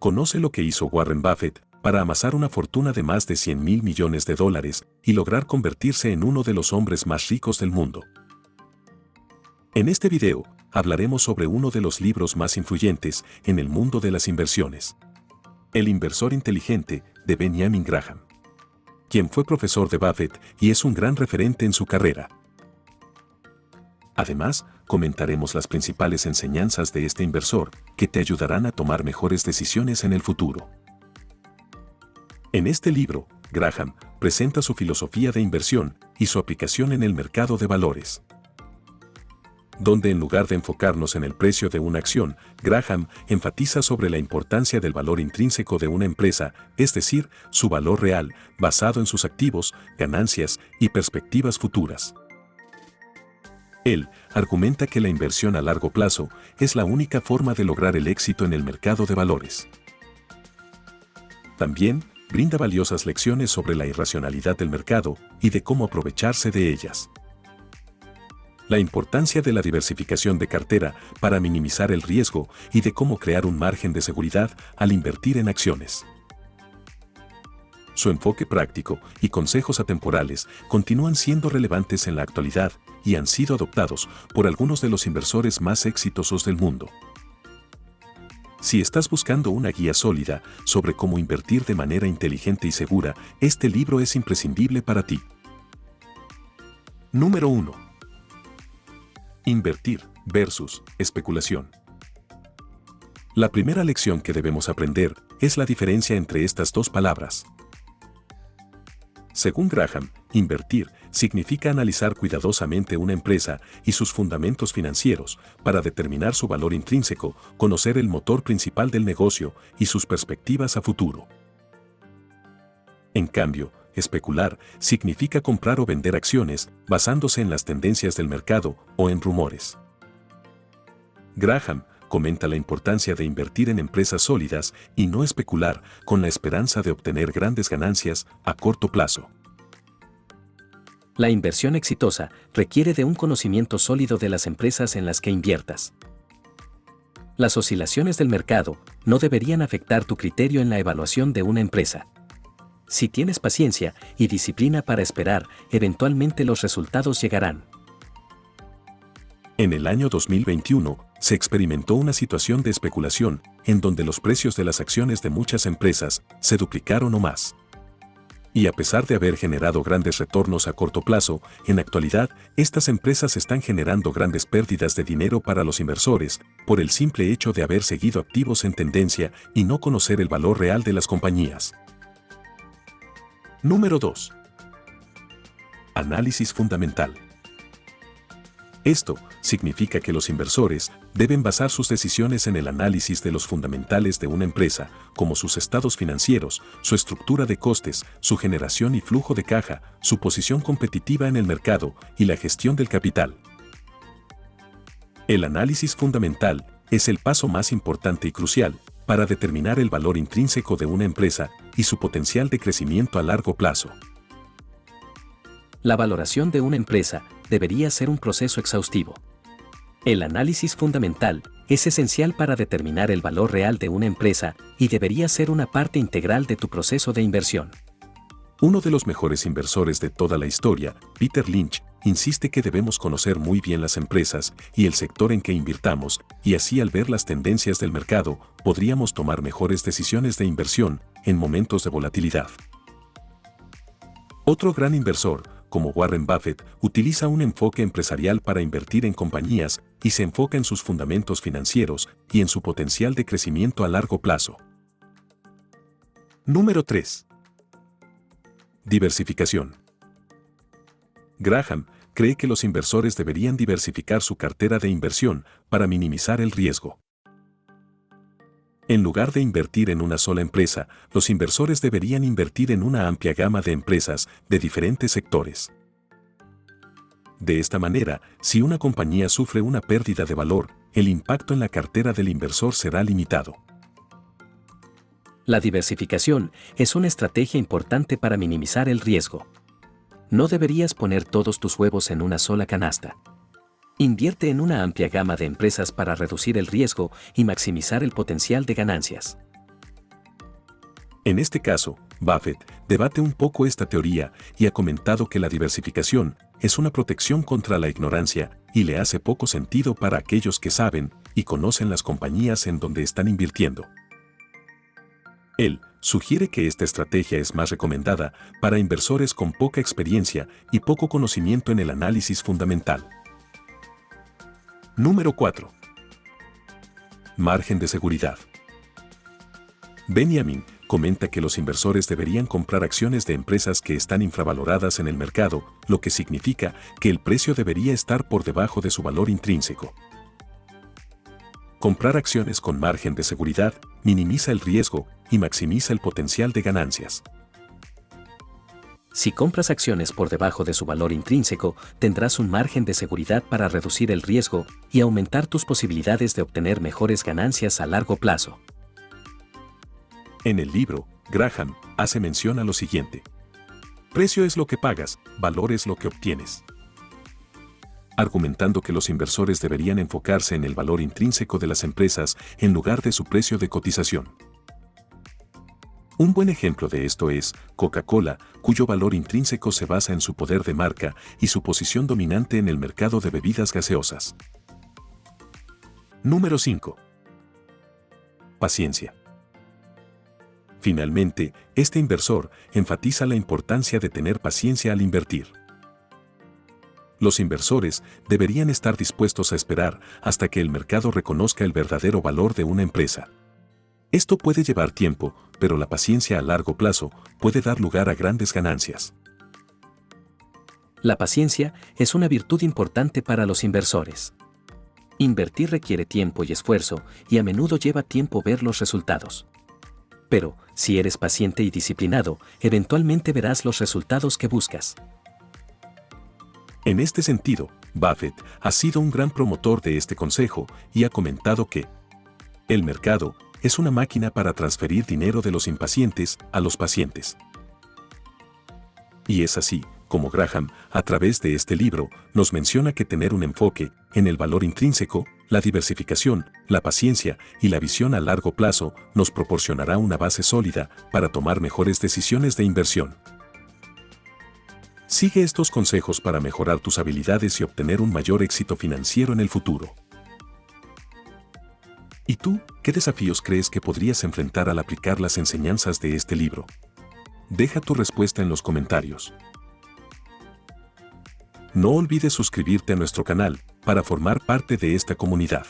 Conoce lo que hizo Warren Buffett para amasar una fortuna de más de $100.000 millones y lograr convertirse en uno de los hombres más ricos del mundo. En este video, hablaremos sobre uno de los libros más influyentes en el mundo de las inversiones. El inversor inteligente, de Benjamin Graham, quien fue profesor de Buffett y es un gran referente en su carrera. Además, comentaremos las principales enseñanzas de este inversor que te ayudarán a tomar mejores decisiones en el futuro. En este libro, Graham presenta su filosofía de inversión y su aplicación en el mercado de valores, donde en lugar de enfocarnos en el precio de una acción, Graham enfatiza sobre la importancia del valor intrínseco de una empresa, es decir, su valor real, basado en sus activos, ganancias y perspectivas futuras. Él argumenta que la inversión a largo plazo es la única forma de lograr el éxito en el mercado de valores. También brinda valiosas lecciones sobre la irracionalidad del mercado y de cómo aprovecharse de ellas. La importancia de la diversificación de cartera para minimizar el riesgo y de cómo crear un margen de seguridad al invertir en acciones. Su enfoque práctico y consejos atemporales continúan siendo relevantes en la actualidad y han sido adoptados por algunos de los inversores más exitosos del mundo. Si estás buscando una guía sólida sobre cómo invertir de manera inteligente y segura, este libro es imprescindible para ti. Número 1. Invertir versus especulación. La primera lección que debemos aprender es la diferencia entre estas dos palabras. Según Graham, invertir significa analizar cuidadosamente una empresa y sus fundamentos financieros para determinar su valor intrínseco, conocer el motor principal del negocio y sus perspectivas a futuro. En cambio, especular significa comprar o vender acciones basándose en las tendencias del mercado o en rumores. Graham comenta la importancia de invertir en empresas sólidas y no especular con la esperanza de obtener grandes ganancias a corto plazo. La inversión exitosa requiere de un conocimiento sólido de las empresas en las que inviertas. Las oscilaciones del mercado no deberían afectar tu criterio en la evaluación de una empresa. Si tienes paciencia y disciplina para esperar, eventualmente los resultados llegarán. En el año 2021, se experimentó una situación de especulación en donde los precios de las acciones de muchas empresas se duplicaron o más. Y a pesar de haber generado grandes retornos a corto plazo, en la actualidad, estas empresas están generando grandes pérdidas de dinero para los inversores por el simple hecho de haber seguido activos en tendencia y no conocer el valor real de las compañías. Número 2. Análisis fundamental. Esto significa que los inversores deben basar sus decisiones en el análisis de los fundamentales de una empresa, como sus estados financieros, su estructura de costes, su generación y flujo de caja, su posición competitiva en el mercado y la gestión del capital. El análisis fundamental es el paso más importante y crucial para determinar el valor intrínseco de una empresa y su potencial de crecimiento a largo plazo. La valoración de una empresa debería ser un proceso exhaustivo. El análisis fundamental es esencial para determinar el valor real de una empresa y debería ser una parte integral de tu proceso de inversión. Uno de los mejores inversores de toda la historia, Peter Lynch, insiste que debemos conocer muy bien las empresas y el sector en que invirtamos, y así al ver las tendencias del mercado, podríamos tomar mejores decisiones de inversión en momentos de volatilidad. Otro gran inversor, como Warren Buffett, utiliza un enfoque empresarial para invertir en compañías y se enfoca en sus fundamentos financieros y en su potencial de crecimiento a largo plazo. Número 3. Diversificación. Graham cree que los inversores deberían diversificar su cartera de inversión para minimizar el riesgo. En lugar de invertir en una sola empresa, los inversores deberían invertir en una amplia gama de empresas de diferentes sectores. De esta manera, si una compañía sufre una pérdida de valor, el impacto en la cartera del inversor será limitado. La diversificación es una estrategia importante para minimizar el riesgo. No deberías poner todos tus huevos en una sola canasta. Invierte en una amplia gama de empresas para reducir el riesgo y maximizar el potencial de ganancias. En este caso, Buffett debate un poco esta teoría y ha comentado que la diversificación es una protección contra la ignorancia y le hace poco sentido para aquellos que saben y conocen las compañías en donde están invirtiendo. Él sugiere que esta estrategia es más recomendada para inversores con poca experiencia y poco conocimiento en el análisis fundamental. Número 4. Margen de seguridad. Benjamin comenta que los inversores deberían comprar acciones de empresas que están infravaloradas en el mercado, lo que significa que el precio debería estar por debajo de su valor intrínseco. Comprar acciones con margen de seguridad minimiza el riesgo y maximiza el potencial de ganancias. Si compras acciones por debajo de su valor intrínseco, tendrás un margen de seguridad para reducir el riesgo y aumentar tus posibilidades de obtener mejores ganancias a largo plazo. En el libro, Graham hace mención a lo siguiente. Precio es lo que pagas, valor es lo que obtienes. Argumentando que los inversores deberían enfocarse en el valor intrínseco de las empresas en lugar de su precio de cotización. Un buen ejemplo de esto es Coca-Cola, cuyo valor intrínseco se basa en su poder de marca y su posición dominante en el mercado de bebidas gaseosas. Número 5. Paciencia. Finalmente, este inversor enfatiza la importancia de tener paciencia al invertir. Los inversores deberían estar dispuestos a esperar hasta que el mercado reconozca el verdadero valor de una empresa. Esto puede llevar tiempo, pero la paciencia a largo plazo puede dar lugar a grandes ganancias. La paciencia es una virtud importante para los inversores. Invertir requiere tiempo y esfuerzo, y a menudo lleva tiempo ver los resultados. Pero, si eres paciente y disciplinado, eventualmente verás los resultados que buscas. En este sentido, Buffett ha sido un gran promotor de este consejo y ha comentado que el mercado es una máquina para transferir dinero de los impacientes a los pacientes. Y es así como Graham, a través de este libro, nos menciona que tener un enfoque en el valor intrínseco, la diversificación, la paciencia y la visión a largo plazo nos proporcionará una base sólida para tomar mejores decisiones de inversión. Sigue estos consejos para mejorar tus habilidades y obtener un mayor éxito financiero en el futuro. ¿Y tú, qué desafíos crees que podrías enfrentar al aplicar las enseñanzas de este libro? Deja tu respuesta en los comentarios. No olvides suscribirte a nuestro canal para formar parte de esta comunidad.